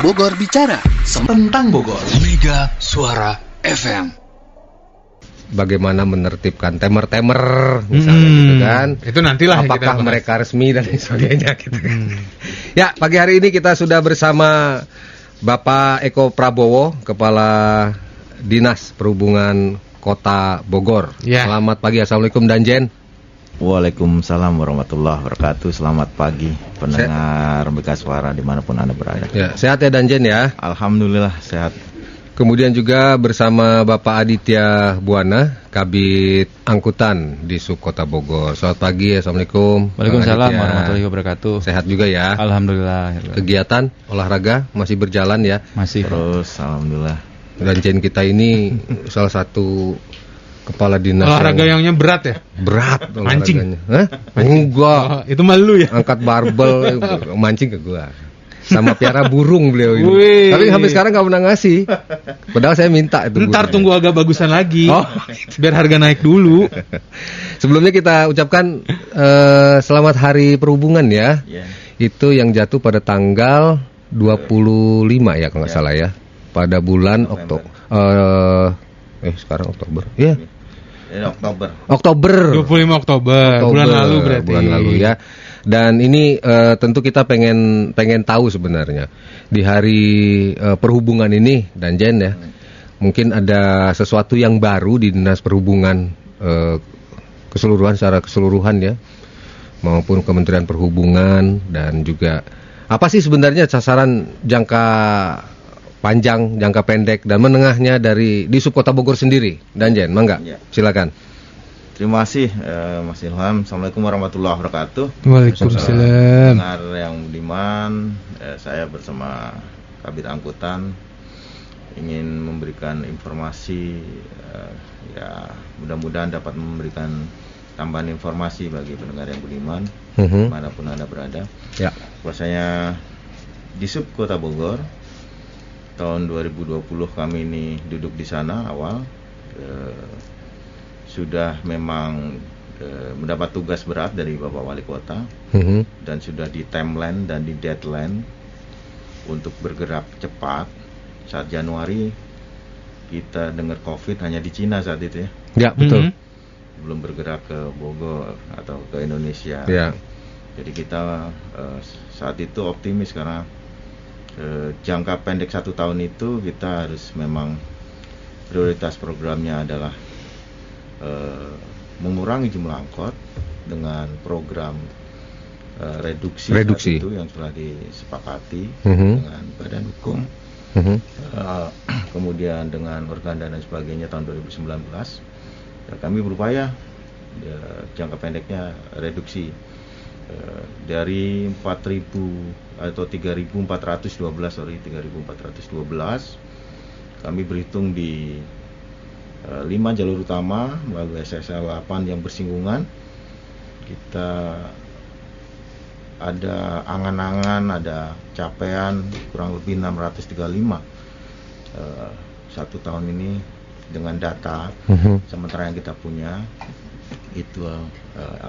Bogor Bicara tentang Bogor. Mega Suara FM. Bagaimana menertibkan temer-temer misalnya gitu kan. Itu nantilah apakah mereka resmi dan sebagainya gitu kan. Ya, pagi hari ini kita sudah bersama Bapak Eko Prabowo, Kepala Dinas Perhubungan Kota Bogor. Ya. Selamat pagi, Assalamualaikum Danjen. Waalaikumsalam warahmatullahi wabarakatuh. Selamat pagi pendengar Mega Suara dimanapun Anda berada. Ya, sehat ya Danjen ya? Alhamdulillah sehat. Kemudian juga bersama Bapak Aditya Buana, Kabid Angkutan di Sub Kota Bogor. Selamat pagi, Assalamualaikum. Waalaikumsalam warahmatullahi wabarakatuh. Sehat juga ya? Alhamdulillah. Kegiatan olahraga masih berjalan ya? Masih. Terus alhamdulillah. Danjen kita ini salah satu kepala dinas olahraganya berat ya? Berat mancing? Hah? Enggak. Itu malu ya? Angkat barbel, mancing ke gua. Sama piara burung beliau ini. Wih. Tapi sampai sekarang gak pernah ngasih. Padahal saya minta itu. Ntar tunggu agak bagusan lagi. Biar harga naik dulu. Sebelumnya kita ucapkan selamat hari perhubungan ya. Itu yang jatuh pada tanggal 25 ya kalau nggak salah ya. Pada bulan Oktober. Sekarang Oktober. Ya. Oktober. 25 Oktober. Bulan lalu berarti. Bulan lalu ya. Dan ini tentu kita pengen tahu sebenarnya di hari perhubungan ini Danjen ya. Mungkin ada sesuatu yang baru di Dinas Perhubungan secara keseluruhan ya. Maupun Kementerian Perhubungan dan juga apa sih sebenarnya sasaran jangka panjang, jangka pendek dan menengahnya di Sub Kota Bogor sendiri, Danjen, mangga, silakan. Terima kasih Mas Ilham. Assalamualaikum warahmatullahi wabarakatuh. Waalaikumsalam. Dengar yang budiman, saya bersama Kabid Angkutan ingin memberikan informasi, ya mudah-mudahan dapat memberikan tambahan informasi bagi pendengar yang budiman, dimanapun Anda berada. Ya. Bahwasanya di Sub Kota Bogor tahun 2020 kami ini duduk di sana awal. Sudah memang mendapat tugas berat dari Bapak Wali Kota dan sudah di timeline dan di deadline untuk bergerak cepat. Saat Januari kita dengar COVID hanya di Cina saat itu ya. Ya betul. Belum bergerak ke Bogor atau ke Indonesia. Ya. Jadi kita saat itu optimis karena jangka pendek 1 tahun itu kita harus memang prioritas programnya adalah mengurangi jumlah angkot dengan program reduksi itu yang sudah disepakati dengan Badan Hukum, kemudian dengan organ dan sebagainya tahun 2019. Kami berupaya jangka pendeknya reduksi dari 4.000 atau 3.412 kami berhitung di 5 jalur utama melalui SSL 8 yang bersinggungan. Kita ada angan-angan, ada capaian kurang lebih 635 1 tahun ini dengan data sementara yang kita punya itu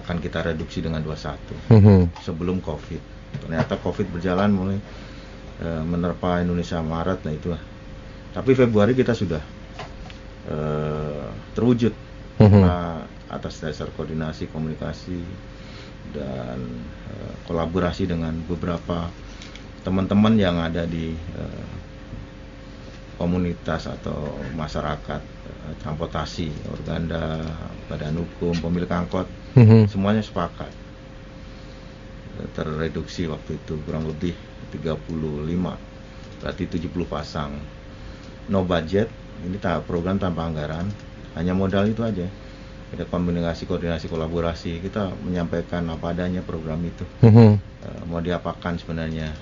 akan kita reduksi dengan 21 sebelum COVID. Ternyata COVID berjalan mulai menerpa Indonesia Maret, nah itulah. Tapi Februari kita sudah terwujud atas dasar koordinasi, komunikasi dan kolaborasi dengan beberapa teman-teman yang ada di komunitas atau masyarakat, transportasi, organda, badan hukum, pemilik angkot, semuanya sepakat terreduksi waktu itu kurang lebih 35, berarti 70 pasang. No budget, ini program tanpa anggaran, hanya modal itu aja. Ada koordinasi, kolaborasi, kita menyampaikan apa adanya program itu. Mau diapakan sebenarnya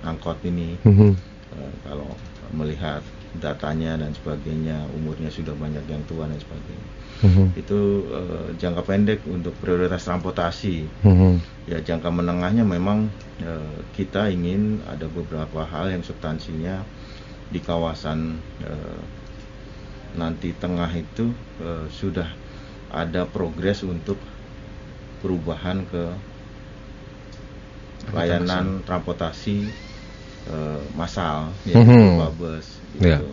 angkot ini, kalau melihat datanya dan sebagainya, umurnya sudah banyak yang tua dan sebagainya. Itu jangka pendek untuk prioritas transportasi. Ya jangka menengahnya memang kita ingin ada beberapa hal yang substansinya di kawasan nanti tengah itu sudah ada progres untuk perubahan ke layanan transportasi massal, Mhm. bus gitu. Ya.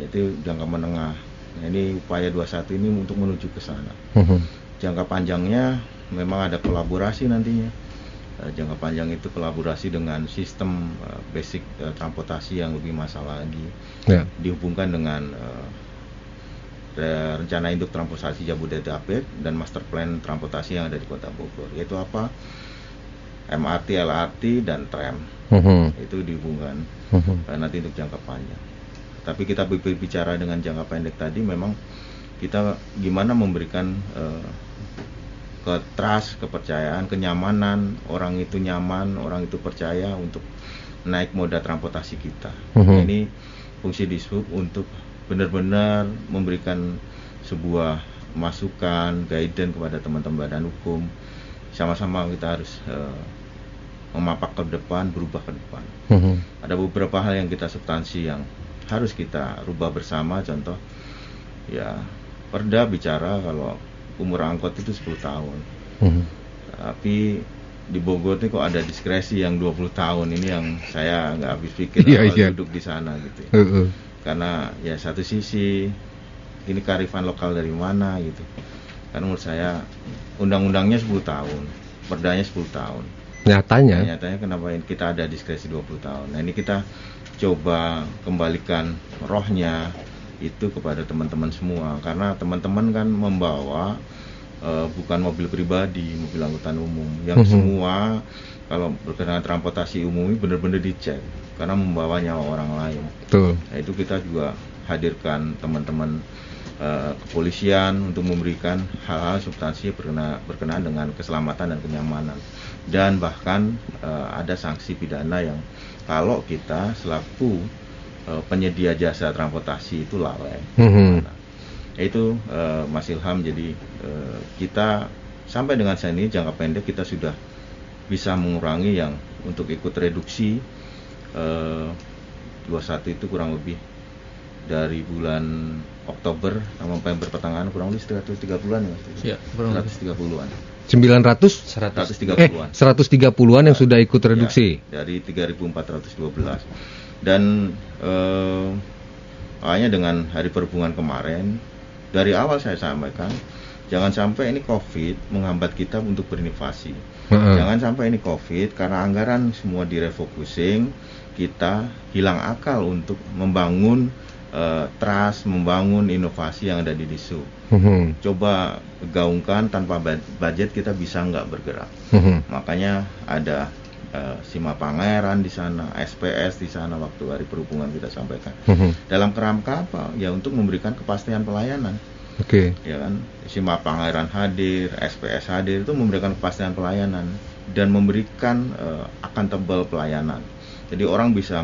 Itu jangka menengah. Nah, ini upaya 21 ini untuk menuju ke sana. Mhm. Jangka panjangnya memang ada kolaborasi nantinya. Jangka panjang itu kolaborasi dengan sistem basic transportasi yang lebih massal lagi. Ya. Dihubungkan dengan rencana induk transportasi Jabodetabek dan master plan transportasi yang ada di Kota Bogor, yaitu apa? MRT, LRT dan tram. Mhm. Itu dihubungkan nanti untuk jangka panjang. Tapi kita berbicara dengan jangka pendek tadi, memang kita gimana memberikan trust, kepercayaan, kenyamanan, orang itu nyaman, orang itu percaya untuk naik moda transportasi kita. Ini fungsi Dishub untuk benar-benar memberikan sebuah masukan, guidance kepada teman-teman badan hukum. Sama-sama kita harus memapak ke depan, berubah ke depan. Ada beberapa hal yang kita substansi yang harus kita rubah bersama. Contoh, ya Perda bicara kalau umur angkot itu 10 tahun. Tapi di Bogor ini kok ada diskresi yang 20 tahun. Ini yang saya nggak habis pikir awal duduk di sana gitu. Karena ya satu sisi ini kearifan lokal dari mana gitu. Karena menurut saya undang-undangnya 10 tahun, perdanya 10 tahun. Nyatanya kenapa kita ada diskresi 20 tahun. Nah, ini kita coba kembalikan rohnya itu kepada teman-teman semua. Karena teman-teman kan membawa bukan mobil pribadi, mobil angkutan umum. Yang semua kalau berkenaan transportasi umum ini benar-benar dicek. Karena membawa nyawa orang lain. Betul. Nah, itu kita juga hadirkan teman-teman kepolisian untuk memberikan hal-hal substansi berkenaan dengan keselamatan dan kenyamanan. Dan bahkan ada sanksi pidana yang kalau kita selaku penyedia jasa transportasi itu lalai. Itu Mas Ilham, jadi kita sampai dengan saat ini jangka pendek kita sudah bisa mengurangi yang untuk ikut reduksi 21 itu kurang lebih dari bulan Oktober sampai pertengahan kurang lebih 130-an ya Mas? Iya, kurang lebih 130-an. 130-an yang sudah ikut reduksi. Ya, dari 3.412. Dan makanya dengan Hari Perhubungan kemarin, dari awal saya sampaikan, jangan sampai ini COVID menghambat kita untuk berinovasi. Jangan sampai ini COVID karena anggaran semua direfocusing, kita hilang akal untuk membangun trust, membangun inovasi yang ada di Dishub. Coba gaungkan, tanpa budget kita bisa nggak bergerak. Makanya ada Sima Pangeran di sana, SPS di sana waktu Hari Perhubungan kita sampaikan. Dalam kerangka apa? Ya untuk memberikan kepastian pelayanan. Ya kan, Sima Pangeran hadir, SPS hadir, itu memberikan kepastian pelayanan dan memberikan akuntabel pelayanan. Jadi orang bisa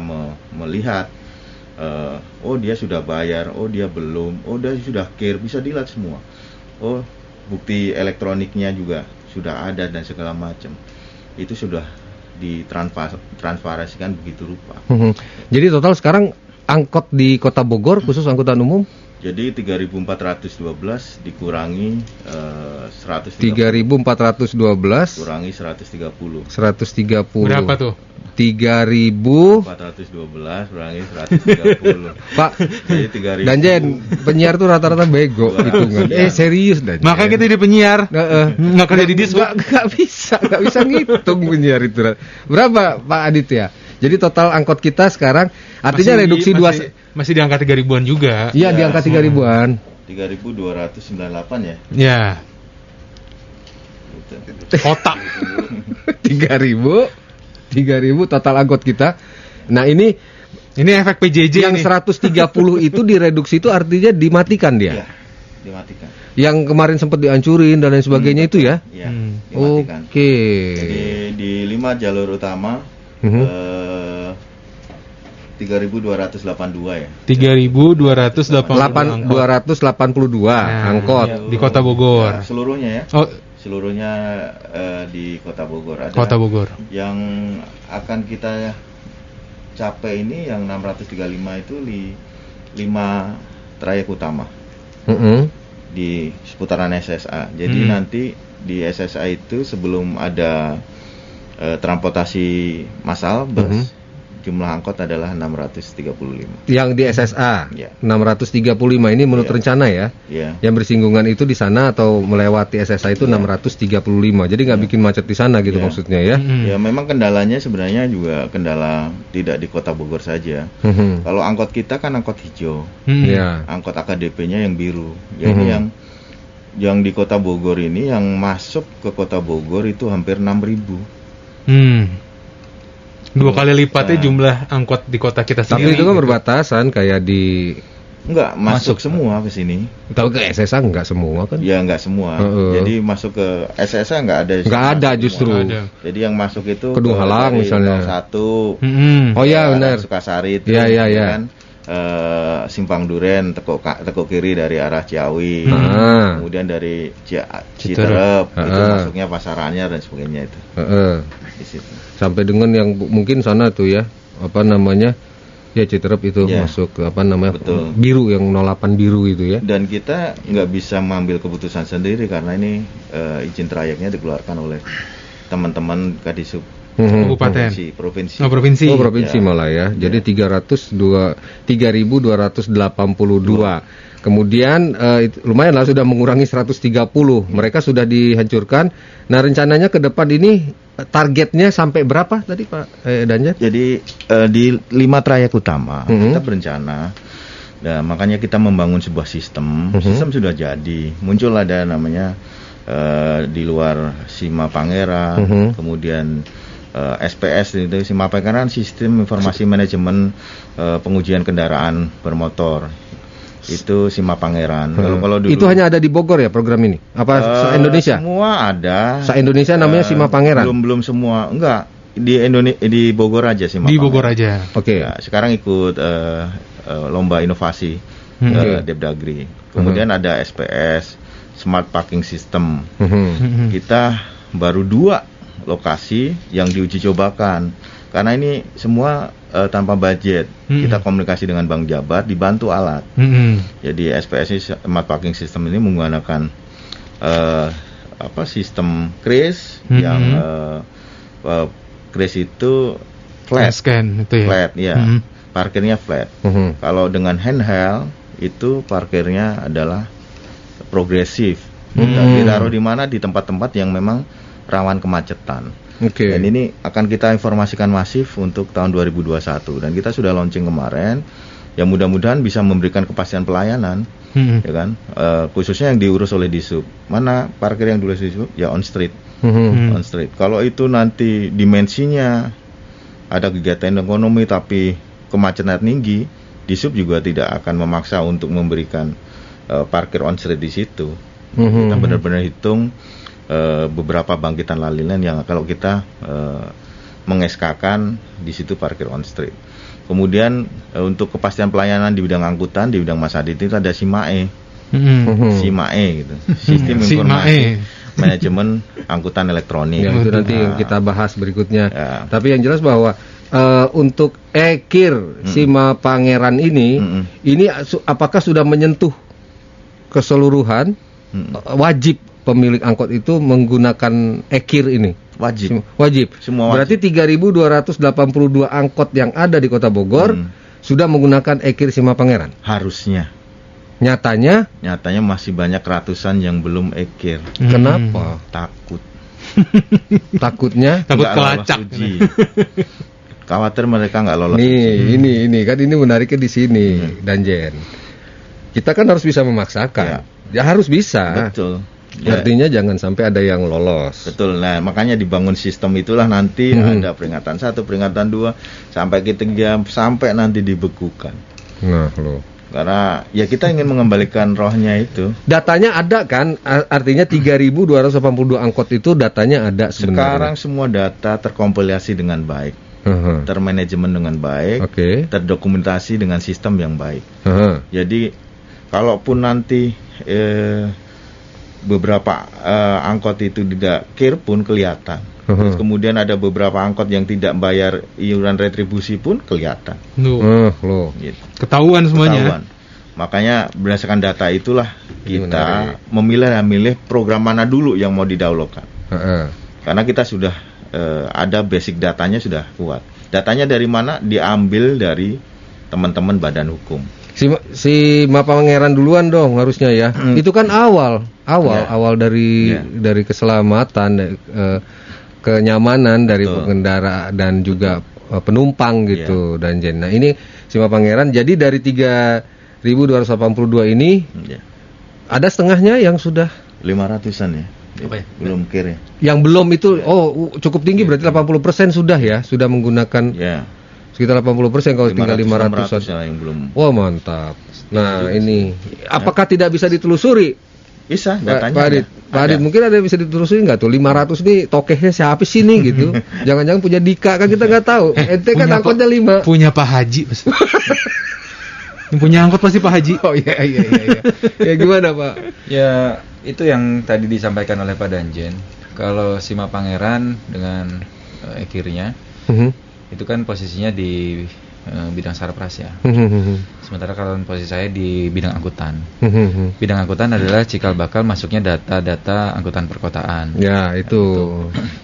melihat, oh dia sudah bayar, oh dia belum, oh dia sudah care, bisa dilihat semua. Oh bukti elektroniknya juga sudah ada dan segala macam. Itu sudah ditransparasikan begitu rupa. Jadi total sekarang angkot di Kota Bogor khusus angkutan umum? Jadi 3.412 dikurangi 130. 3.412 kurangi 130. 130. Berapa tuh? 3.412 kurangi 130. Pak, jadi 3.000. Danjen, penyiar tuh rata-rata bego hitungan. Serius Danjen. Makanya kita jadi penyiar. Nggak kerja di Dishub. Nggak bisa ngitung penyiar itu. Berapa Pak Aditya? Jadi total angkot kita sekarang artinya reduksi masih di angka 3.000-an juga. Iya, di angka 3.000-an. 3.298 ya. Ya. Kota. 3.000 total angkot kita. Nah, ini efek PJJ yang nih. 130 itu direduksi itu artinya dimatikan dia. Iya, dimatikan. Yang kemarin sempat dihancurin dan lain sebagainya itu ya. Iya, dimatikan. Oke. Jadi di 5 jalur utama 3.282 ya. 3.282 angkot di Kota Bogor. Nah, seluruhnya ya. Oh, seluruhnya di Kota Bogor. Ada Kota Bogor. Yang akan kita capai ini yang 635 itu di 5 trayek utama. Di seputaran SSA. Jadi nanti di SSA itu sebelum ada transportasi massal bus, jumlah angkot adalah 635. Yang di SSA Ya. 635 ini menurut Ya. rencana ya. Ya. Yang bersinggungan itu di sana atau melewati SSA itu 635. Jadi nggak bikin macet di sana gitu Ya. maksudnya ya. Ya memang kendalanya sebenarnya juga kendala tidak di Kota Bogor saja. Mhm. Kalau angkot kita kan angkot hijau, Ya. angkot AKDP-nya yang biru. Jadi yang di Kota Bogor ini yang masuk ke Kota Bogor itu hampir 6.000. 2 kali lipatnya Nah. jumlah angkot di kota kita Tapi sendiri. itu kan berbatasan kayak di Enggak, masuk semua ke sini. tahu ke SSA nggak semua kan? Ya enggak semua. Jadi masuk ke SSA enggak ada. Nggak ada Semua. justru. Nggak ada. Jadi yang masuk itu Kedua Halang dari misalnya. 01, Mm-mm. Oh ya benar. Sukasari itu Iya, iya, iya. kan Simpang Duren tekuk kiri dari arah Ciawi. Ah. Kemudian dari Citerep. Citerep itu Ah. masuknya Pasar Anyar dan sebagainya itu Heeh. di situ. Sampai dengan yang mungkin sana tuh ya, apa namanya? Ya Citerep itu Ya. masuk ke apa namanya? Betul. Biru yang 08 biru itu ya. Dan kita nggak bisa mengambil keputusan sendiri karena ini izin trayeknya dikeluarkan oleh teman-teman Kadisub Mhm. Kabupaten. provinsi. Oh, provinsi. Oh provinsi Ya. malah ya. Jadi 3.282. Kemudian lumayan lah sudah mengurangi 130. Mereka sudah dihancurkan. Nah rencananya ke depan ini targetnya sampai berapa tadi Pak Danjat? Jadi di 5 trayek utama kita berencana. Nah, makanya kita membangun sebuah sistem. Sistem sudah jadi. Muncul ada namanya di luar Sima Pangeran, kemudian SPS itu Sima Pangeran Sistem Informasi Manajemen Pengujian Kendaraan Bermotor. Itu Sima Pangeran. Kalau dulu Itu hanya ada di Bogor ya program ini? Apa se-Indonesia? Semua ada. Se-Indonesia namanya Sima Pangeran? Belum semua. Enggak. Di Bogor aja Sima Di Pangeran. Bogor aja. Oke. Ya, sekarang ikut lomba inovasi Depdagri. Kemudian ada SPS Smart Parking System. Mhm. Kita baru 2 lokasi yang diuji cobakan. Karena ini semua tanpa budget. Kita komunikasi dengan Bank Jabar dibantu alat. Mm-mm. Jadi SPS ini Smart Parking System ini menggunakan sistem kris yang kris itu flat. Scan itu ya. Flat ya. Mhm. Parkirnya flat. Mhm. Kalau dengan handheld itu parkirnya adalah progresif. Dan ditaruh di mana di tempat-tempat yang memang rawan kemacetan. Oke. Dan ini akan kita informasikan masif untuk tahun 2021 dan kita sudah launching kemarin. Ya mudah-mudahan bisa memberikan kepastian pelayanan, Mm-mm. ya kan? Khususnya yang diurus oleh Disub. Mana parkir yang diurus Disub? Ya on street. Mhm. On street. Kalau itu nanti dimensinya ada kegiatan ekonomi tapi kemacetan tinggi, Disub juga tidak akan memaksa untuk memberikan parkir on street di situ. Mhm. Kita benar-benar hitung beberapa bangkitan lalilan yang kalau kita mengeskakan di situ parkir on street. Kemudian untuk kepastian pelayanan di bidang angkutan, di bidang Mas Adit itu ada SIMAE. Mm-mm. SIMAE gitu. Sistem SIMAE. Informasi Manajemen Angkutan Elektronik. Ya, itu nanti Nah, yang kita bahas berikutnya. Ya. Tapi yang jelas bahwa untuk EKIR Sima Pangeran ini, ini apakah sudah menyentuh keseluruhan wajib pemilik angkot itu menggunakan EKIR ini? Wajib. Wajib. Semua wajib. Berarti 3.282 angkot yang ada di Kota Bogor sudah menggunakan EKIR Sima Pangeran. Harusnya. Nyatanya, Masih banyak ratusan yang belum EKIR. kenapa? Takut. Takutnya? Takut Nggak lolos kelacak. uji. Khawatir mereka nggak lolos uji. Nih, ini kan ini menariknya di sini, Danjen. Kita kan harus bisa memaksakan. Ya harus bisa. Betul. Ya, Artinya jangan sampai ada yang lolos. betul. Nah, makanya dibangun sistem itulah nanti ada peringatan 1, peringatan 2 sampai ketiga sampai nanti dibekukan. Nah, loh. Karena ya kita ingin mengembalikan rohnya itu. Datanya ada kan? Artinya 3.282 angkot itu datanya ada Sekarang sebenarnya. semua data terkompilasi dengan baik, termanajemen dengan baik, Oke. terdokumentasi dengan sistem yang baik. Aha. Jadi kalaupun nanti beberapa angkot itu tidak KIR pun kelihatan. Terus kemudian ada beberapa angkot yang tidak bayar iuran retribusi pun kelihatan. Loh. Gitu. Ketahuan semuanya. Ketahuan. Makanya berdasarkan data itulah Ini kita memilih program mana dulu yang mau didahulukan. Heeh. Karena kita sudah ada basic datanya sudah kuat. Datanya dari mana? Diambil dari teman-teman badan hukum. Si Mapa Pangeran duluan dong harusnya ya. Itu kan awal dari keselamatan, kenyamanan dari pengendara dan juga penumpang gitu dan Jen. Nah ini si Mapa Pangeran. Jadi dari 3.282 ini ada setengahnya yang sudah 500-an ya. Belum kir ya. Yang belum itu cukup tinggi berarti 80% sudah ya, sudah menggunakan sekitar 80% kalau tinggal 500-an. Yang belum. Wah, mantap. Nah, ini apakah tidak bisa ditelusuri? Bisa, datanya. Pak Adit, mungkin ada yang bisa ditelusuri nggak tuh 500 nih tokehnya siapa sih nih gitu? Jangan-jangan punya Dika kan kita nggak tahu. Ente kan angkotnya 5. Punya Pak Haji. Yang punya angkot pasti Pak Haji. Oh iya. Ya gimana Pak? Ya, itu yang tadi disampaikan oleh Pak Danjen. Kalau si Mapa Pangeran dengan ekirnya, itu kan posisinya di bidang sarpras ya. Sementara kalau posisi saya di bidang angkutan. Bidang angkutan adalah cikal bakal masuknya data-data angkutan perkotaan. Ya, itu.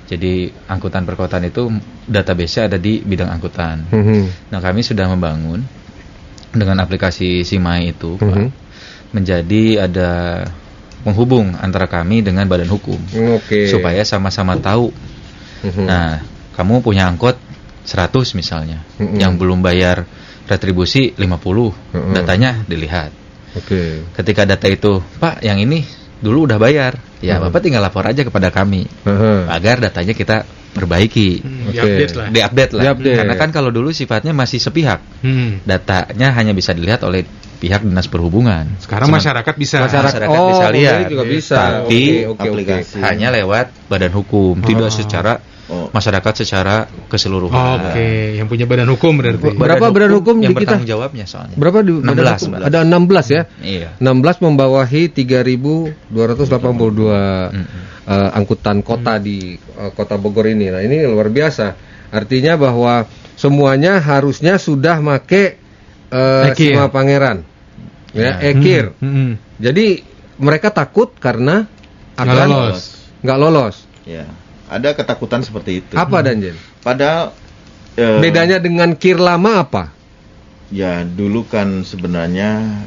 Jadi angkutan perkotaan itu database-nya ada di bidang angkutan. Nah, kami sudah membangun dengan aplikasi Simai itu, Pak, menjadi ada penghubung antara kami dengan badan hukum. Supaya sama-sama tahu. Nah, kamu punya angkot 100 misalnya, yang belum bayar retribusi 50, datanya dilihat. Ketika data itu, Pak, yang ini dulu udah bayar, ya Bapak tinggal lapor aja kepada kami, agar datanya kita perbaiki, diupdate lah. Karena kan kalau dulu sifatnya masih sepihak, datanya hanya bisa dilihat oleh pihak Dinas Perhubungan. Sekarang masyarakat bisa bisa lihat, juga bisa. Tapi aplikasi hanya lewat badan hukum, tidak secara masyarakat secara keseluruhan. Yang punya badan hukum berarti. Berapa badan hukum yang di kita? bertanggung jawabnya soalnya? Berapa di badan hukum? Ada 16 ya? Iya. 16 membawahi 3.282 angkutan kota di Kota Bogor ini. Nah, ini luar biasa. Artinya bahwa semuanya harusnya sudah make si Mapa Pangeran. Ya, ekir. Jadi mereka takut karena akan nggak lolos. Ya. Ada ketakutan seperti itu. Apa Danjen? Padahal bedanya dengan kir lama apa? Ya dulu kan sebenarnya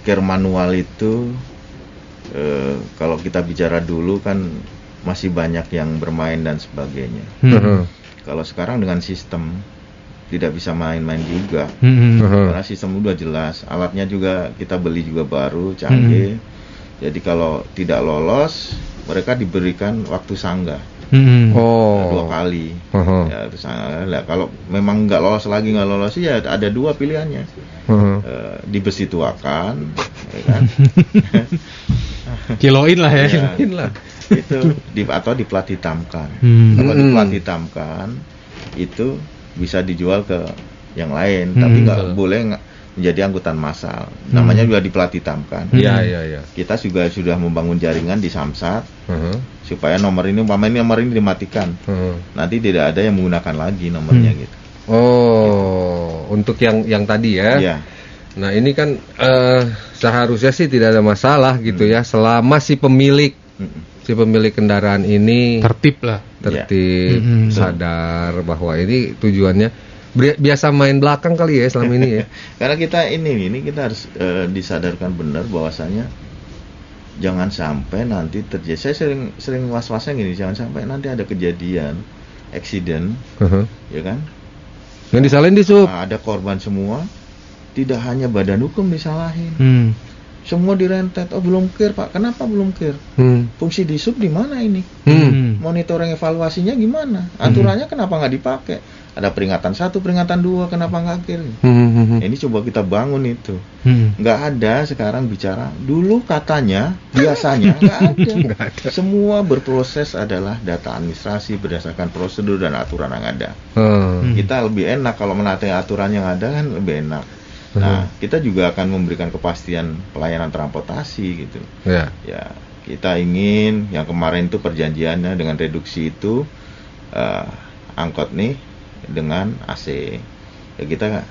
kir manual itu kalau kita bicara dulu kan masih banyak yang bermain dan sebagainya. Kalau sekarang dengan sistem tidak bisa main-main juga. Karena sistem udah jelas, alatnya juga kita beli juga baru, canggih. Jadi kalau tidak lolos, mereka diberikan waktu sanggah 2 kali. Ya, nah, kalau memang nggak lolos ya ada 2 pilihannya. Dibesituakan, ya kan? Kiloin lah ya. Itu atau diplat hitamkan. Kalau diplat hitamkan itu bisa dijual ke yang lain, tapi nggak boleh menjadi angkutan massal. Namanya juga diplat hitamkan. Iya. Kita juga sudah membangun jaringan di Samsat supaya nomor ini dimatikan. Nanti tidak ada yang menggunakan lagi nomornya gitu. Untuk yang tadi ya. Iya. Nah, ini kan seharusnya sih tidak ada masalah gitu ya, selama si pemilik kendaraan ini tertib, sadar bahwa ini tujuannya biasa main belakang kali ya selama ini ya. Karena kita ini kita harus disadarkan benar bahwasanya jangan sampai nanti terjadi. Saya sering was-wasnya gini, jangan sampai nanti ada kejadian accident, ya kan? Yang disalahin di sub. Ada korban semua, tidak hanya badan hukum disalahin. Semua direntet. Belum clear Pak. Kenapa belum clear? Fungsi di sub di mana ini? Monitoring evaluasinya gimana? Aturannya kenapa nggak dipakai? Ada peringatan 1, peringatan 2, kenapa nggak clear? Ini coba kita bangun itu. Nggak ada sekarang bicara. Dulu katanya, biasanya nggak ada. Semua berproses adalah data administrasi berdasarkan prosedur dan aturan yang ada. Kita lebih enak kalau menaati aturan yang ada kan lebih enak. Nah, kita juga akan memberikan kepastian pelayanan transportasi gitu. Ya, kita ingin yang kemarin itu perjanjiannya dengan reduksi itu angkot nih dengan AC. Ya kita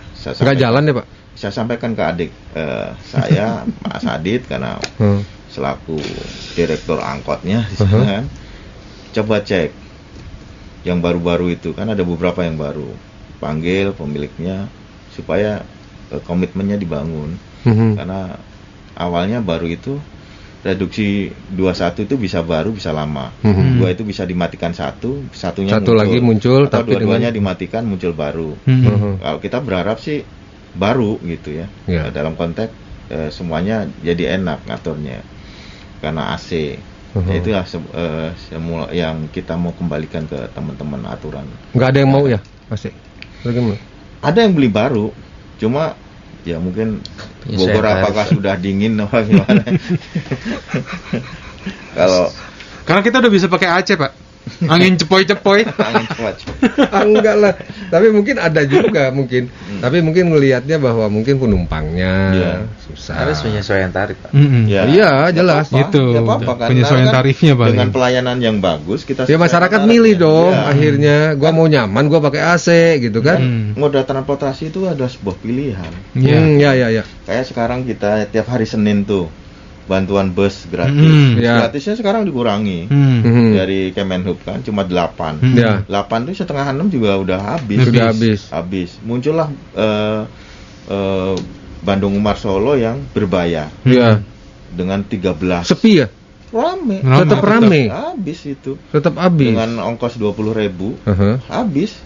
nggak jalan ya Pak? Saya sampaikan ke adik saya, Mas Adit, karena selaku direktur angkotnya di sana kan. Coba cek yang baru-baru itu kan ada beberapa yang baru, panggil pemiliknya supaya komitmennya dibangun. Karena awalnya baru itu reduksi 21 itu bisa baru bisa lama. 2 itu bisa dimatikan satunya satu muncul, lagi muncul atau tapi dua-duanya dimatikan muncul baru. Kalau kita berharap sih baru gitu ya. Dalam konteks semuanya jadi enak ngaturnya karena AC. Ya itulah semula yang kita mau kembalikan ke teman-teman aturan. Nggak ada yang mau ya AC? Bagaimana? Ada yang beli baru, cuma ya mungkin Bogor apakah sudah dingin atau gimana? Kalau karena kita udah bisa pakai AC, Pak. Angin cepoi-cepoi. angin cepat. Enggak lah. Tapi mungkin ada juga mungkin. Tapi mungkin melihatnya bahwa mungkin penumpangnya susah. Harus penyesuaian tarif, Pak. Iya, jelas gitu. Ya apa-apa kan. Penyesuaian tarifnya paling. Dengan pelayanan yang bagus kita ya masyarakat milih dong akhirnya. Gua mau nyaman, gua pakai AC gitu kan. Moda transportasi itu ada sebuah pilihan. Ya. Kayak sekarang kita tiap hari Senin tuh bantuan bus gratis. Gratisnya sekarang dikurangi. Dari Kemenhub kan cuma 8. 8 tuh setengah 6 juga udah habis. Muncullah Bandung Umar Solo yang berbayar. Dengan 13. Sepi ya? Rame. Tetap rame. Habis itu. Tetap habis. Dengan ongkos 20.000. Habis.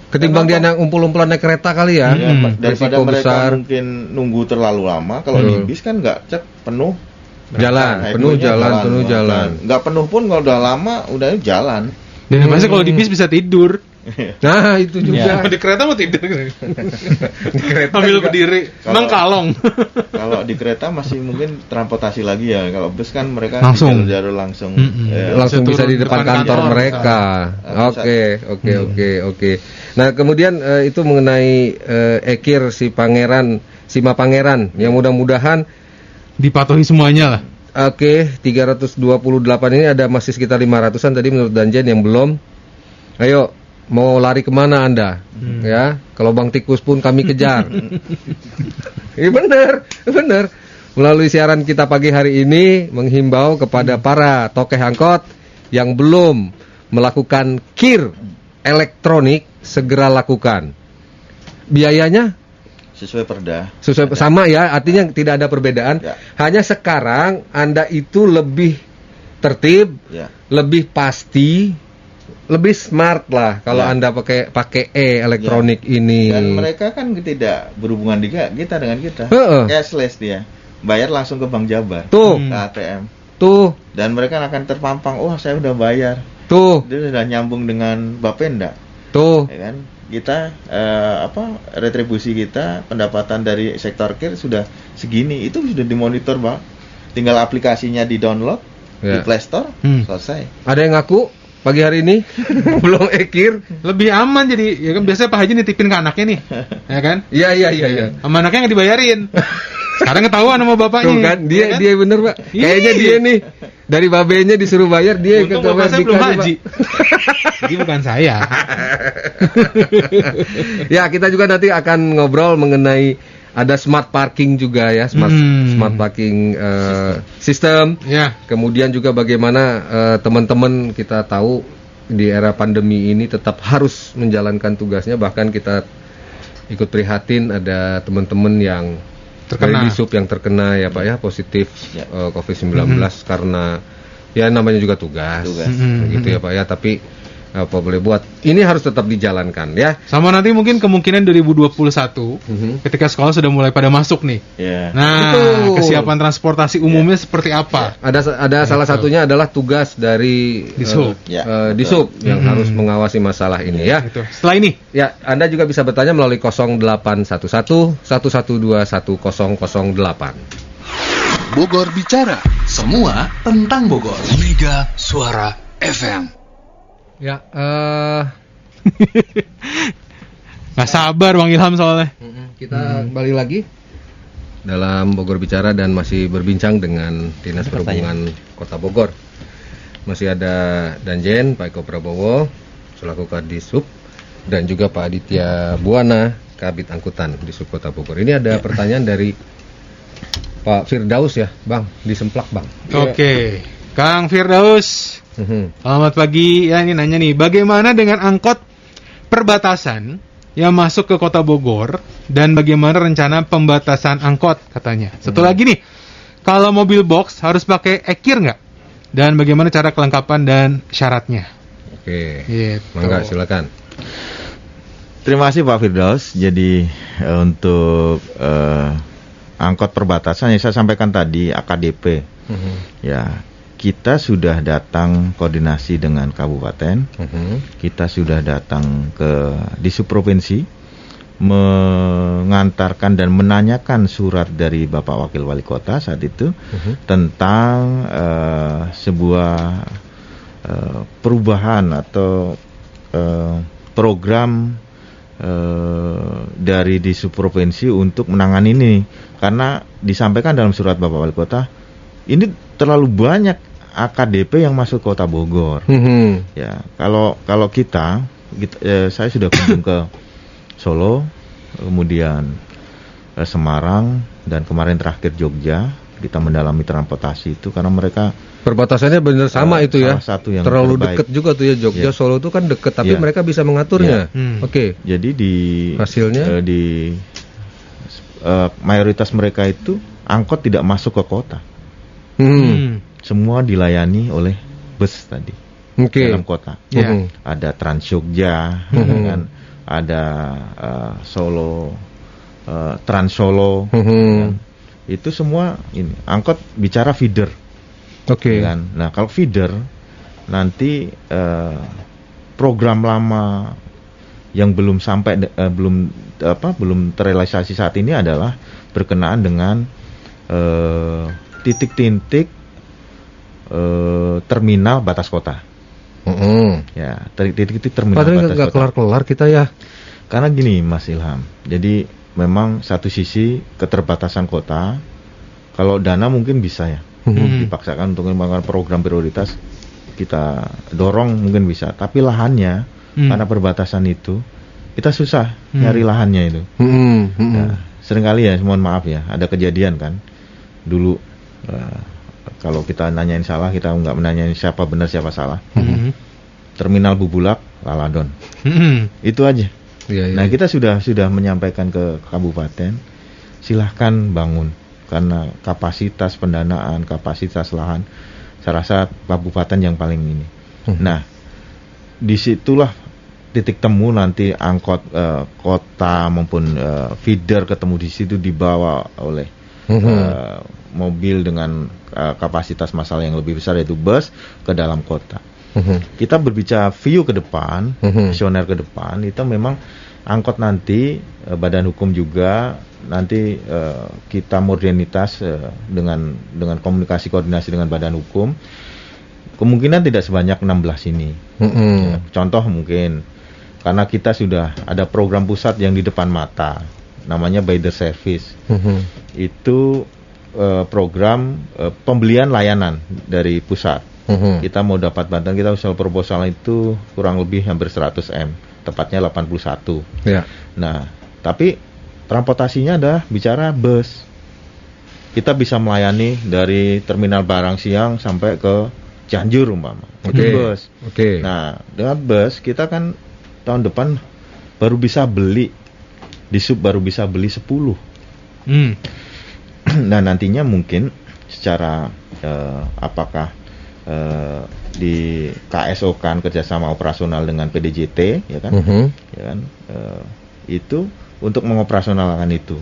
Ketimbang dia ngumpul-ngumpulan naik kereta kali ya. Daripada mereka mungkin nunggu terlalu lama. Kalau di bis kan nggak cek penuh. Penuh jalan. Nggak penuh pun kalau udah lama udah jalan. Dan biasanya kalau di bis bisa tidur. Nah itu juga. Di kereta mau tidur. Ambil berdiri. Emang kalong. Kalau di kereta masih mungkin transportasi lagi ya. Kalau bus kan mereka langsung langsung bisa di depan kantor mereka. Oke. Nah kemudian itu mengenai Ekir Sima Pangeran yang mudah-mudahan dipatuhi semuanya lah. Oke, 328 ini ada masih sekitar 500-an tadi menurut Danjen yang belum. Ayo, mau lari kemana Anda? Ya, kalau Bang Tikus pun kami kejar. Iya benar. Melalui siaran kita pagi hari ini menghimbau kepada para tokeh angkot yang belum melakukan KIR elektronik segera lakukan. Biayanya sesuai perda. Sama ya, artinya tidak ada perbedaan. Hanya sekarang Anda itu lebih tertib, lebih pasti, lebih smart lah kalau Anda pakai elektronik ini. Dan mereka kan tidak berhubungan kita dengan kita. Cashless dia. Bayar langsung ke Bank Jabar. Tuh. Ke ATM. Tuh. Dan mereka akan terpampang, saya udah bayar. Tuh. Dia sudah nyambung dengan Bapenda. Tuh. Ya kan? Kita retribusi kita, pendapatan dari sektor KIR sudah segini, itu sudah dimonitor, Pak. Tinggal aplikasinya di-download di Play Store, selesai. Ada yang ngaku pagi hari ini belum Ekir, lebih aman jadi ya kan biasanya Pak Haji nitipin ke anaknya nih. Ya kan? Iya. Sama anaknya nggak dibayarin. Sekarang ketahuan sama bapaknya. Tuh kan, dia bener, Pak. Kayaknya dia nih dari babenya disuruh bayar, dia ke bapak saya belum haji. Ini bukan saya. Ya, kita juga nanti akan ngobrol mengenai ada smart parking juga ya, smart parking system. Kemudian juga bagaimana teman-teman kita tahu di era pandemi ini tetap harus menjalankan tugasnya, bahkan kita ikut prihatin ada teman-teman yang dari Disub yang terkena ya Pak ya positif COVID-19 karena ya namanya juga tugas. Gitu ya Pak ya, tapi apa boleh buat, ini harus tetap dijalankan ya. Sama nanti mungkin kemungkinan 2021 ketika sekolah sudah mulai pada masuk nih. Nah, kesiapan transportasi umumnya seperti apa? Ada salah satunya adalah tugas dari Disub yang harus mengawasi masalah ini ya. Setelah ini ya Anda juga bisa bertanya melalui 0811 112 1008. Bogor Bicara, semua tentang Bogor. Mega Suara FM. Ya, nggak sabar Bang Ilham soalnya. Kita balik lagi dalam Bogor Bicara dan masih berbincang dengan Dinas Perhubungan Kota Bogor. Masih ada Danjen Pak Eko Prabowo selaku Kadisub dan juga Pak Aditya Buana Kabid Angkutan Disub Kota Bogor. Ini ada pertanyaan dari Pak Firdaus ya, Bang, di Semplak, Bang. Oke. Kang Firdaus. Selamat pagi. Ya, ini nanya nih, bagaimana dengan angkot perbatasan yang masuk ke Kota Bogor dan bagaimana rencana pembatasan angkot katanya. Satu lagi nih, kalau mobil box harus pakai ekir nggak? Dan bagaimana cara kelengkapan dan syaratnya? Oke. Gitu. Mangga silakan. Terima kasih Pak Firdaus. Jadi untuk angkot perbatasan yang saya sampaikan tadi AKDP, ya kita sudah datang koordinasi dengan kabupaten, kita sudah datang ke Disub Provinsi, mengantarkan dan menanyakan surat dari Bapak Wakil Wali Kota saat itu tentang sebuah perubahan atau program dari Disub Provinsi untuk menangani ini, karena disampaikan dalam surat Bapak Wali Kota ini terlalu banyak AKDP yang masuk Kota Bogor. Ya, kalau kita saya sudah kunjung ke Solo, kemudian Semarang, dan kemarin terakhir Jogja. Kita mendalami transportasi itu karena mereka Perbatasannya benar sama itu ya. Salah satu yang terlalu terbaik. Deket juga tuh ya, Jogja Solo itu kan deket, tapi mereka bisa mengaturnya. Oke. Jadi di hasilnya mayoritas mereka itu angkot tidak masuk ke kota. Semua dilayani oleh bus tadi dalam kota. Ada Trans Jogja, kan? Ada Solo, Trans Solo, kan? Itu semua ini angkot bicara feeder. Kan? Nah kalau feeder nanti program lama yang belum sampai belum terrealisasi saat ini adalah berkenaan dengan titik-titik terminal batas kota. Ya, titik-titik terminal batas kota. Kelar-kelar kita ya. Karena gini Mas Ilham, jadi memang satu sisi keterbatasan kota, kalau dana mungkin bisa ya, dipaksakan untuk melakukan program prioritas, kita dorong mungkin bisa, tapi lahannya karena perbatasan itu kita susah nyari lahannya itu. Nah, seringkali ya, mohon maaf ya, ada kejadian kan dulu, kalau kita nanyain salah, kita nggak menanyain siapa benar siapa salah. Terminal Bubulak, Laladon, itu aja. Nah kita sudah menyampaikan ke kabupaten, silahkan bangun, karena kapasitas pendanaan, kapasitas lahan, saya rasa kabupaten yang paling ini. Nah disitulah titik temu nanti angkot kota maupun feeder ketemu di situ, dibawa oleh mobil dengan kapasitas massal yang lebih besar, yaitu bus, ke dalam kota. Kita berbicara view ke depan, visioner ke depan, itu memang angkot nanti badan hukum juga nanti kita modernitas dengan komunikasi koordinasi dengan badan hukum, kemungkinan tidak sebanyak 16 ini. Ya, contoh mungkin karena kita sudah ada program pusat yang di depan mata, namanya By the Service. Itu program pembelian layanan dari pusat. Kita mau dapat bantuan, kita usul proposal itu kurang lebih hampir 100 M, tepatnya 81. Nah, tapi transportasinya adalah bicara bus. Kita bisa melayani dari terminal Barang Siang sampai ke Cianjur umpama. Itu bus. Nah, dengan bus kita kan tahun depan baru bisa beli, Disub baru bisa beli 10. Nah, nantinya mungkin secara apakah di KSO kan, kerjasama operasional dengan PDJT, ya kan, itu untuk mengoperasionalkan itu,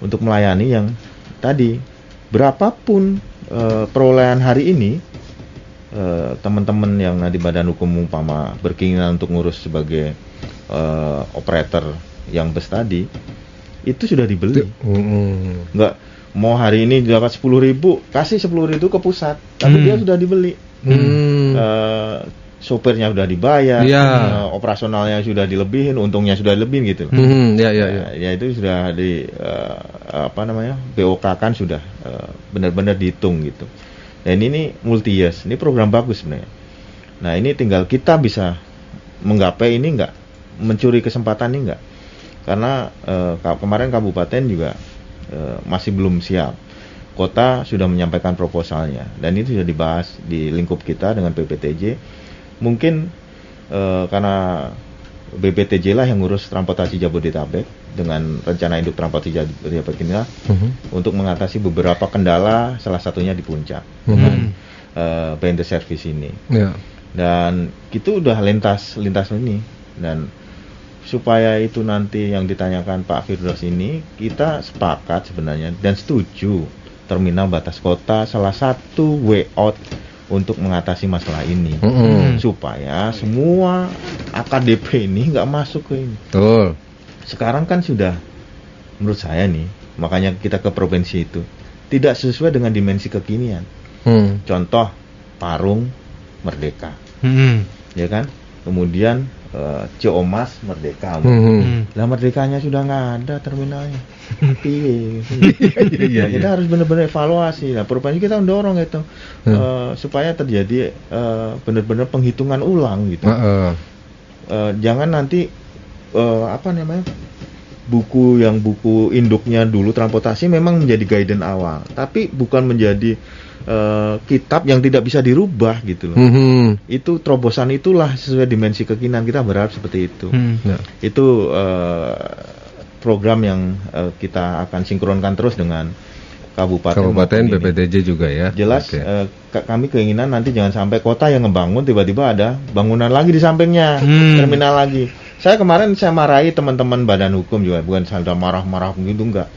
untuk melayani yang tadi berapapun perolehan hari ini, teman-teman yang di badan hukum umpama berkeinginan untuk ngurus sebagai operator yang bus tadi, itu sudah dibeli. Enggak mau hari ini dapat 10.000, kasih 10.000 ke pusat, tapi dia sudah dibeli. Sopirnya sudah dibayar, operasionalnya sudah dilebihin, untungnya sudah dilebihin gitu. Ya itu sudah di BOK kan sudah benar-benar dihitung gitu. Dan ini multi years, ini program bagus sebenarnya. Nah ini tinggal kita bisa menggapai ini enggak, mencuri kesempatan ini enggak, karena kemarin kabupaten juga masih belum siap. kota sudah menyampaikan proposalnya dan itu sudah dibahas di lingkup kita dengan BPTJ. Mungkin karena BPTJ lah yang ngurus transportasi Jabodetabek dengan rencana induk transportasi Jabodetabek inilah untuk mengatasi beberapa kendala, salah satunya di puncak dengan BNT service ini. Dan itu udah lintas ini, dan supaya itu nanti yang ditanyakan Pak Firdaus ini, kita sepakat sebenarnya dan setuju terminal batas kota salah satu way out untuk mengatasi masalah ini, supaya semua AKDP ini nggak masuk ke ini. Betul. Sekarang kan sudah, menurut saya nih, makanya kita ke provinsi itu tidak sesuai dengan dimensi kekinian. Contoh Parung Merdeka, ya kan? Kemudian Ciomas Merdeka, lah Merdekanya sudah nggak ada terminalnya. Iya. Kita harus benar-benar evaluasi. Nah, provinsi kita mendorong itu supaya terjadi benar-benar penghitungan ulang gitu. Jangan nanti buku induknya dulu transportasi memang menjadi guidance awal, tapi bukan menjadi kitab yang tidak bisa dirubah gitu loh. Itu terobosan itulah sesuai dimensi kekinian, kita berharap seperti itu. Itu program yang kita akan sinkronkan terus dengan kabupaten BPTJ juga ya. Jelas kami keinginan nanti jangan sampai kota yang ngebangun tiba-tiba ada bangunan lagi di sampingnya, terminal lagi. Saya marahi teman-teman badan hukum juga, bukan saya marah-marah gitu, enggak.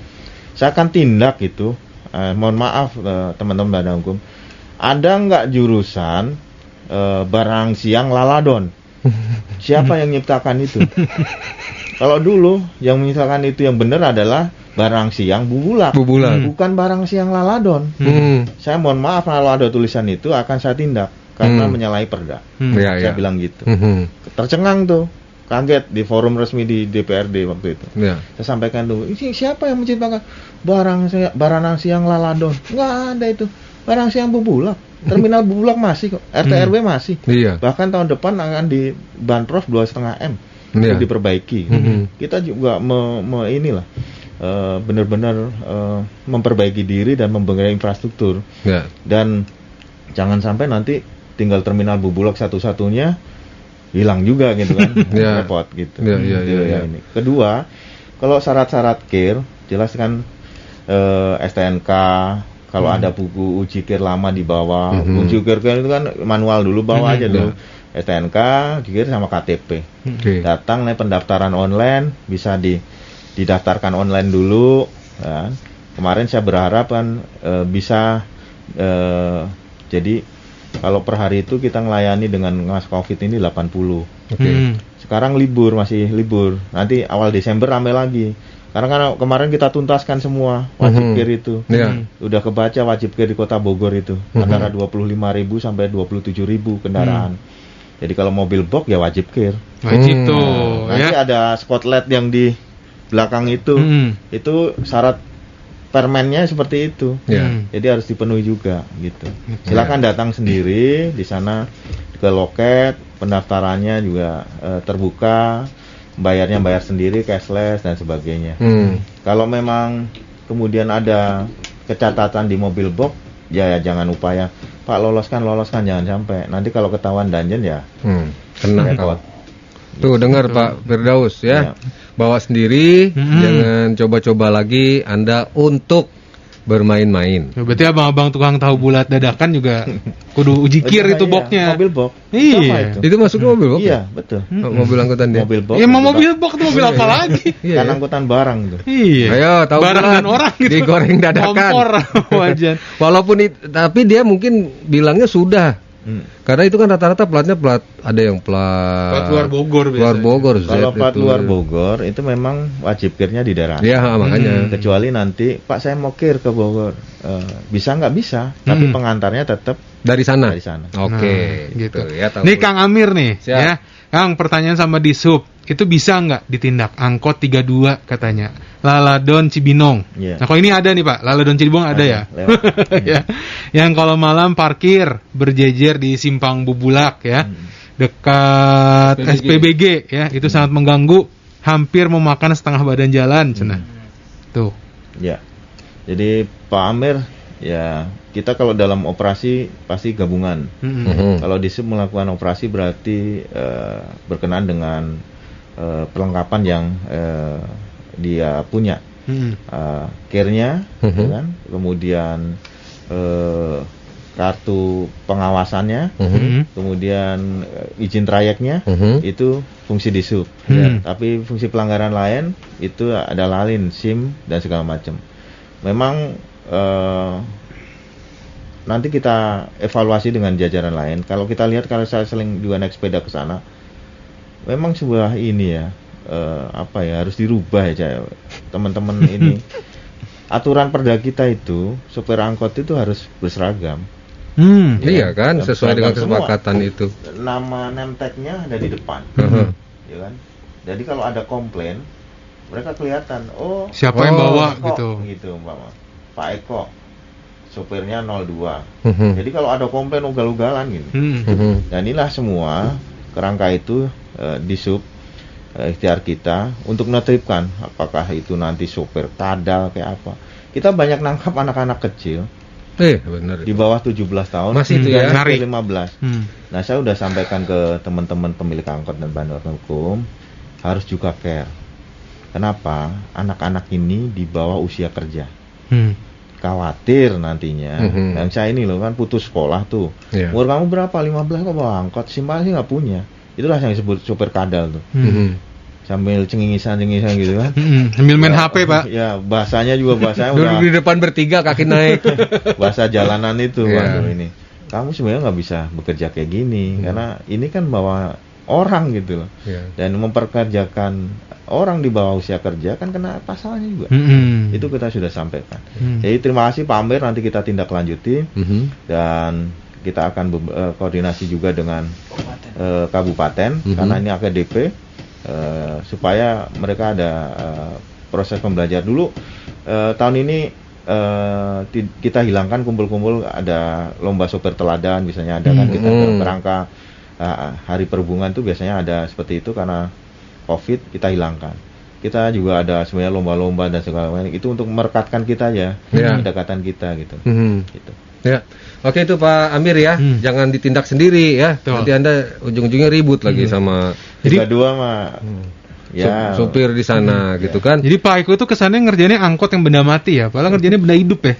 Saya akan tindak gitu. Mohon maaf teman-teman badan hukum, ada nggak jurusan barang siang laladon? Siapa yang nyiptakan itu? Kalau dulu yang menyiptakan itu yang benar adalah barang siang bubulak. Bukan barang siang laladon. Saya mohon maaf kalau ada tulisan itu akan saya tindak karena menyalahi perda. Saya bilang gitu. Tercengang tuh. Kaget di forum resmi di DPRD waktu itu. Saya sampaikan dulu, ini siapa yang menciptakan barang siang laladon? Nggak ada itu. Barang siang bubulak. Terminal bubulak masih kok. RT/RW masih. Bahkan tahun depan akan di Banpros 2,5 M untuk diperbaiki. Kita juga benar-benar memperbaiki diri dan membangun infrastruktur. Dan jangan sampai nanti tinggal terminal bubulak satu-satunya hilang juga gitu kan. Repot gitu. Ini. Kedua, kalau syarat-syarat KIR jelas kan STNK, kalau ada buku uji KIR lama di bawah. Uji KIR itu kan manual dulu, bawa aja dulu. STNK, KIR sama KTP. Datang nih pendaftaran online, bisa didaftarkan online dulu. Kan. Kemarin saya berharap kan bisa jadi kalau per hari itu kita ngelayani dengan mas COVID ini 80. Sekarang masih libur. Nanti awal Desember ramai lagi. Karena kemarin kita tuntaskan semua wajib KIR itu. Udah kebaca wajib KIR di Kota Bogor itu. Antara 25.000 sampai 27.000 kendaraan. Jadi kalau mobil box ya wajib KIR. Wajib tuh. Nanti ada spotlight yang di belakang itu. Itu syarat permennya seperti itu. Jadi harus dipenuhi juga gitu. Silakan datang sendiri di sana ke loket, pendaftarannya juga terbuka, bayarnya bayar sendiri, cashless dan sebagainya. Kalau memang kemudian ada kecatatan di mobil box, ya jangan upaya Pak loloskan jangan sampai. Nanti kalau ketahuan dungeon ya kena repot. Tuh dengar Pak Firdaus ya. Bawa sendiri, jangan coba-coba lagi Anda untuk bermain-main. Berarti abang-abang tukang tahu bulat dadakan juga kudu uji KIR itu boxnya. Mobil box. Iya. Itu masuk mobil box? Iya, betul. Mobil angkutan dia. Mobil box. Ya mau mobil box itu mobil apa lagi? Kan angkutan barang tuh. Iya. Ayo tahu barang dan orang gitu. Digoreng dadakan. Kompor wajan. Walaupun tapi dia mungkin bilangnya sudah. Karena itu kan rata-rata platnya ada yang plat luar Bogor biasanya. Luar Bogor. Kalau plat luar Bogor itu memang wajib KIR-nya di daerah. Iya, makanya. Kecuali nanti Pak saya mau KIR ke Bogor. Bisa nggak bisa, tapi pengantarnya tetap dari sana. Oke. Gitu. Ya, nih Kang Amir nih, siap. ya. Kang, pertanyaan sama di sub. Itu bisa nggak ditindak? Angkot 32 katanya. Laladon Cibinong. Nah, kalau ini ada nih Pak, Laladon Cibinong ada ya. Ya. Yang kalau malam parkir berjejer di Simpang Bubulak ya. Dekat SPBG ya, itu sangat mengganggu, hampir memakan setengah badan jalan cenah. Tuh. Ya. Jadi Pak Amir Ya, kita kalau dalam operasi pasti gabungan. Kalau Disub melakukan operasi berarti berkenaan dengan perlengkapan yang dia punya. Care-nya, ya kan? Kemudian kartu pengawasannya, kemudian izin trayeknya, itu fungsi Disub. Ya, tapi fungsi pelanggaran lain itu ada lalin, SIM dan segala macam. Memang nanti kita evaluasi dengan jajaran lain. Kalau kita lihat, kalau saya sering juga naik sepeda ke sana, memang sebuah ini ya, harus dirubah ya teman-teman ini. Aturan perda kita itu, sopir angkot itu harus berseragam. Iya kan, sesuai dengan kesepakatan semua. itu. Nama name tag-nya ada di depan, ya kan. Jadi kalau ada komplain, mereka kelihatan. Oh, siapa yang bawa gitu, Pak Eko, sopirnya 02. Jadi kalau ada komplain ugal-ugalan gitu. Dan inilah semua kerangka itu Disub ikhtiar kita untuk menertibkan apakah itu nanti sopir kadal kayak apa. Kita banyak nangkap anak-anak kecil benar di bawah 17 tahun masih itu ya, nyari 15. Nah, saya udah sampaikan ke teman-teman pemilik angkot dan bantuan hukum harus juga care. Kenapa? Anak-anak ini di bawah usia kerja. Khawatir nantinya. Yang saya ini loh kan putus sekolah tuh. Umur kamu berapa? 15 kok bawa angkot? Simpel sih nggak punya. Itulah yang disebut sopir kadal tuh. Sambil cengingisan gitu kan. Sambil main HP, Pak. Ya, bahasanya udah duduk di depan bertiga, kaki naik. bahasa jalanan itu. Waduh, ini. Kamu sebenarnya nggak bisa bekerja kayak gini karena ini kan bawa orang gitu loh. Dan memperkerjakan orang di bawah usia kerja kan kena pasalnya juga. Itu kita sudah sampaikan. Jadi terima kasih Pak Amir, nanti kita tindak lanjuti dan kita akan koordinasi juga dengan kabupaten karena ini AKDP supaya mereka ada proses pembelajaran dulu. Tahun ini kita hilangkan kumpul-kumpul, ada lomba sopir teladan misalnya, ada kan kita kerangka hari perhubungan itu biasanya ada seperti itu, karena COVID kita hilangkan. Kita juga ada sebenarnya lomba-lomba dan segala macam itu untuk merekatkan kita ya, pendekatan kita gitu. Gitu. Ya, oke itu Pak Amir ya, jangan ditindak sendiri ya. Nanti Anda ujung-ujungnya ribut lagi sama dua mah. Ya. Sopir di sana gitu kan. Jadi Pak Eko itu kesannya ngerjainnya angkot yang benda mati ya, padahal ngerjainnya benda hidup ya.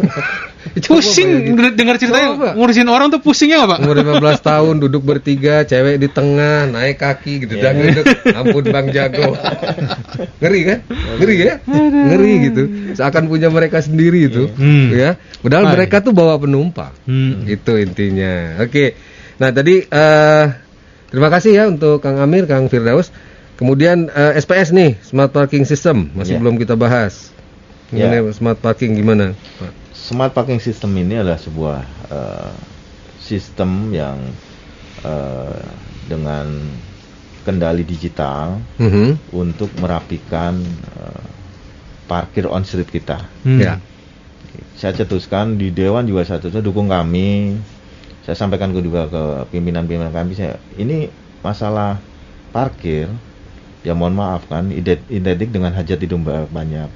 Pusing dengar ceritanya, ngurusin orang tuh pusingnya nggak Pak? Umur 15 tahun, duduk bertiga, cewek di tengah, naik kaki gitu, dan duduk, ampun Bang Jago. Ngeri kan? Ngeri ya? Ngeri gitu. Seakan punya mereka sendiri itu, ya. Padahal mereka tuh bawa penumpang. Itu intinya. Oke. Nah tadi terima kasih ya untuk Kang Amir, Kang Firdaus. Kemudian SPS nih, Smart Parking System masih belum kita bahas. Smart Parking gimana, Pak? Smart Parking System ini adalah sebuah sistem yang dengan kendali digital untuk merapikan parkir on street kita. Saya cetuskan di Dewan juga dukung kami. Saya sampaikan juga ke pimpinan-pimpinan kami. Ini masalah parkir. Ya mohon maaf kan, identik dengan hajat hidup banyak.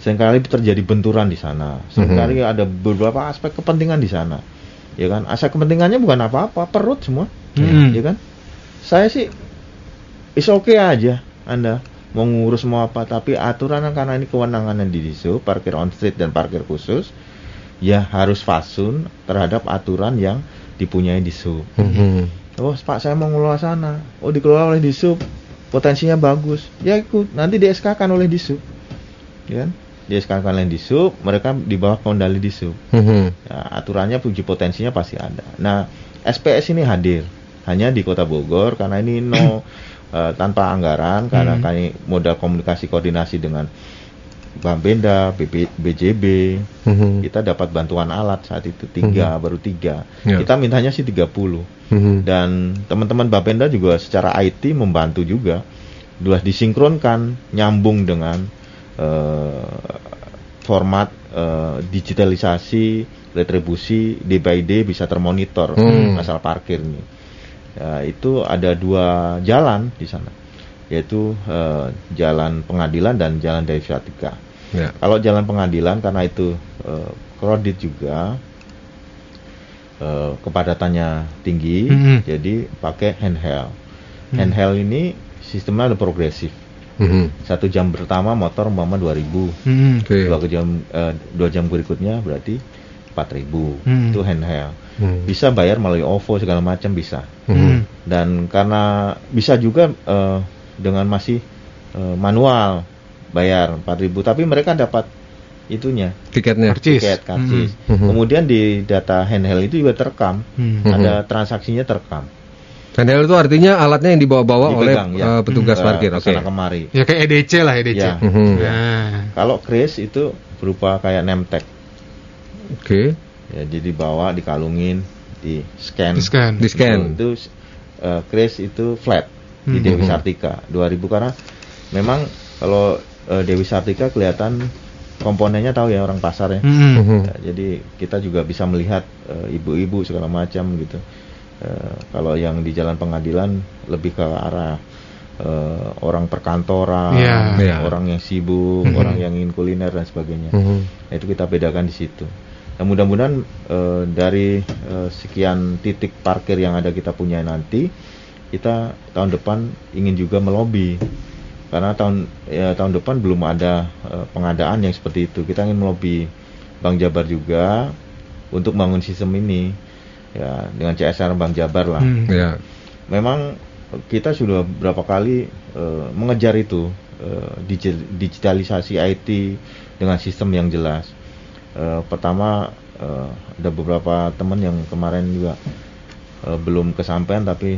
Seringkali terjadi benturan di sana. Seringkali ada beberapa aspek kepentingan di sana. Ya kan, aspek kepentingannya bukan apa-apa, perut semua. Ya kan. Saya sih is okay aja Anda mau ngurus mau apa, tapi aturan karena ini kewenangannya di Disub, parkir on street dan parkir khusus, ya harus fasun terhadap aturan yang dipunyai Disub. Oh, Pak saya mau ngelola sana. Oh, dikelola oleh Disub. Potensinya bagus, ya ikut, nanti di SK-kan oleh Disub, ya kan? Di SK-kan oleh Disub, mereka di bawah kendali Disub. Ya, aturannya puji potensinya pasti ada. Nah, SPS ini hadir hanya di Kota Bogor karena ini tanpa anggaran, karena kami modal komunikasi koordinasi dengan Bambenda, BJB, kita dapat bantuan alat saat itu baru 3. Kita mintanya sih 30. Dan teman-teman Bambenda juga secara IT membantu juga, sudah disinkronkan, nyambung dengan format digitalisasi, retribusi, day by day bisa termonitor masalah parkir ini. Ya, itu ada 2 jalan di sana, yaitu jalan pengadilan dan jalan dari Salatiga. Ya. Kalau jalan pengadilan karena itu crowded juga, kepadatannya tinggi, jadi pakai handheld. Handheld ini sistemnya ada progresif. 1 jam pertama motor umpama 2.000, Oke. 2 jam berikutnya berarti 4.000. Itu handheld. Bisa bayar melalui OVO segala macam bisa. Dan karena bisa juga dengan masih manual bayar 4.000, tapi mereka dapat itunya Tiketnya. tiket karcis. Kemudian di data handheld itu juga terekam, ada transaksinya terekam. Handheld itu artinya alatnya yang dibawa-bawa oleh Dipegang, ya. petugas parkir. Oke. Kesana kemari. Ya kayak EDC lah, EDC. Ya. Nah. Kalau kris itu berupa kayak name tag. Oke. Ya, jadi dibawa, dikalungin, di scan. Di scan. Itu kris itu flat di Dewi Sartika 2.000, karena memang kalau Dewi Sartika kelihatan komponennya, tahu ya orang pasar ya. Ya, jadi kita juga bisa melihat ibu-ibu segala macam gitu. Kalau yang di jalan pengadilan lebih ke arah orang perkantoran, orang yang sibuk, orang yang ingin kuliner dan sebagainya. Nah, itu kita bedakan di situ. Nah, mudah-mudahan dari sekian titik parkir yang ada kita punya nanti, kita tahun depan ingin juga melobi, karena tahun depan belum ada pengadaan yang seperti itu. Kita ingin melobi Bank Jabar juga untuk bangun sistem ini. Ya, dengan CSR Bank Jabar lah. Ya. Memang kita sudah berapa kali mengejar itu, digitalisasi IT dengan sistem yang jelas. Pertama ada beberapa teman yang kemarin juga belum kesampaian, tapi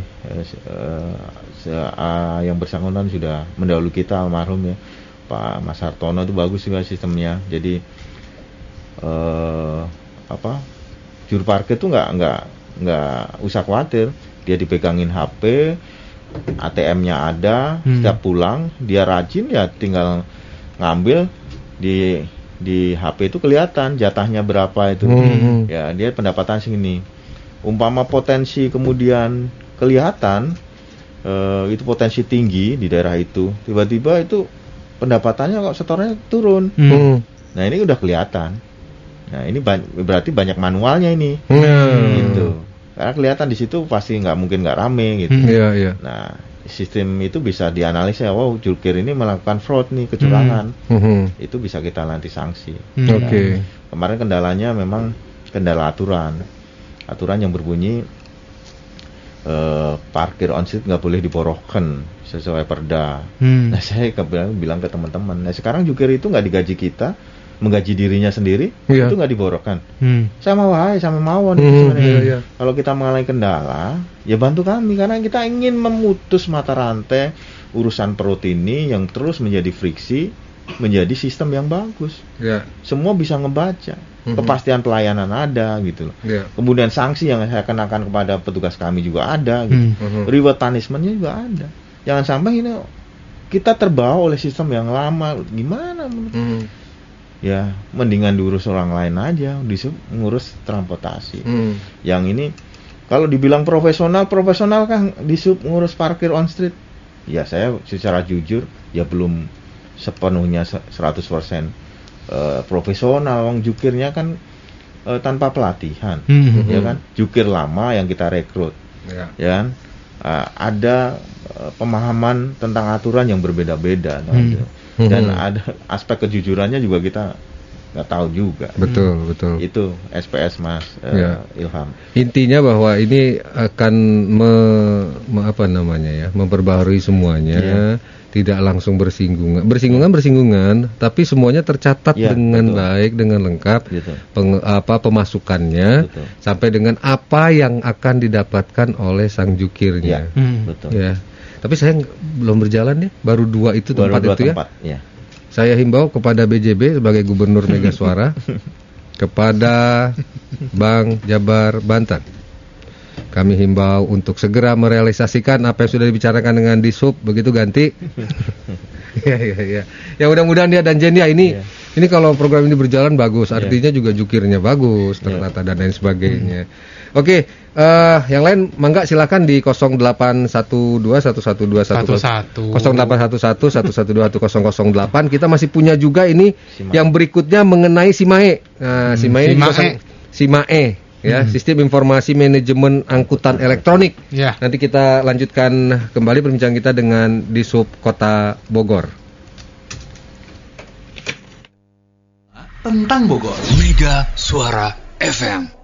yang bersangkutan sudah mendahului kita, almarhum ya Pak Mas Hartono, itu bagus juga sistemnya. Jadi juru parkir tuh nggak usah khawatir, dia dipegangin HP, ATM-nya ada, setiap pulang dia rajin ya tinggal ngambil di HP itu kelihatan jatahnya berapa itu. Ya, dia pendapatan segini. Umpama potensi kemudian kelihatan itu potensi tinggi di daerah itu, tiba-tiba itu pendapatannya kok setornya turun. Nah, ini udah kelihatan. Nah, ini berarti banyak manualnya ini, gitu. Karena kelihatan di situ pasti nggak mungkin nggak rame, gitu. Nah, sistem itu bisa dianalisa, wow, jukir ini melakukan fraud nih, kecurangan. Itu bisa kita nanti sanksi. Oke. Kemarin kendalanya memang kendala aturan yang berbunyi parkir on street nggak boleh diborohkan sesuai perda. Nah, saya bilang ke teman-teman, nah sekarang jukir itu nggak digaji kita, menggaji dirinya sendiri, itu nggak diborokkan. Sama mawon. Kalau kita mengalami kendala, ya bantu kami, karena kita ingin memutus mata rantai urusan perut ini yang terus menjadi friksi, menjadi sistem yang bagus. Semua bisa ngebaca, kepastian pelayanan ada gitu loh. Kemudian sanksi yang saya kenakan kepada petugas kami juga ada gitu. Reward punishment-nya juga ada. Jangan sampai ini kita terbawa oleh sistem yang lama. Gimana menurut? Ya, mendingan diurus orang lain aja, ngurus transportasi. Yang ini kalau dibilang profesional kan disub ngurus parkir on street. Ya, saya secara jujur ya belum sepenuhnya 100% profesional. Wong jukirnya kan tanpa pelatihan, ya kan? Jukir lama yang kita rekrut, ya kan? Ada pemahaman tentang aturan yang berbeda-beda, dan ada aspek kejujurannya juga kita nggak tahu juga. Betul. Itu SPS Mas Ilham. Intinya bahwa ini akan memperbaharui semuanya. Tidak langsung bersinggungan, tapi semuanya tercatat dengan baik, dengan lengkap, pemasukannya, sampai dengan apa yang akan didapatkan oleh sang jukirnya. Ya. Tapi saya belum berjalan ya, baru 2 itu tempat itu ya. Saya himbau kepada BJB sebagai Gubernur Mega Suara, kepada Bank Jabar Banten. Kami himbau untuk segera merealisasikan apa yang sudah dibicarakan dengan Disub, begitu Ganti. Iya. Ya mudah-mudahan ya dan Jen ya ini kalau program ini berjalan bagus, artinya juga jukirnya bagus, tertata dan lain sebagainya. Oke, yang lain mangga silakan di 0812112111 0811112108. Kita masih punya juga ini yang berikutnya mengenai SIMAE. Nah, SIMAE ini SIMAE ya, Sistem Informasi Manajemen Angkutan Elektronik. Ya. Nanti kita lanjutkan kembali perbincangan kita dengan Disub Kota Bogor. Tentang Bogor, Mega Suara FM.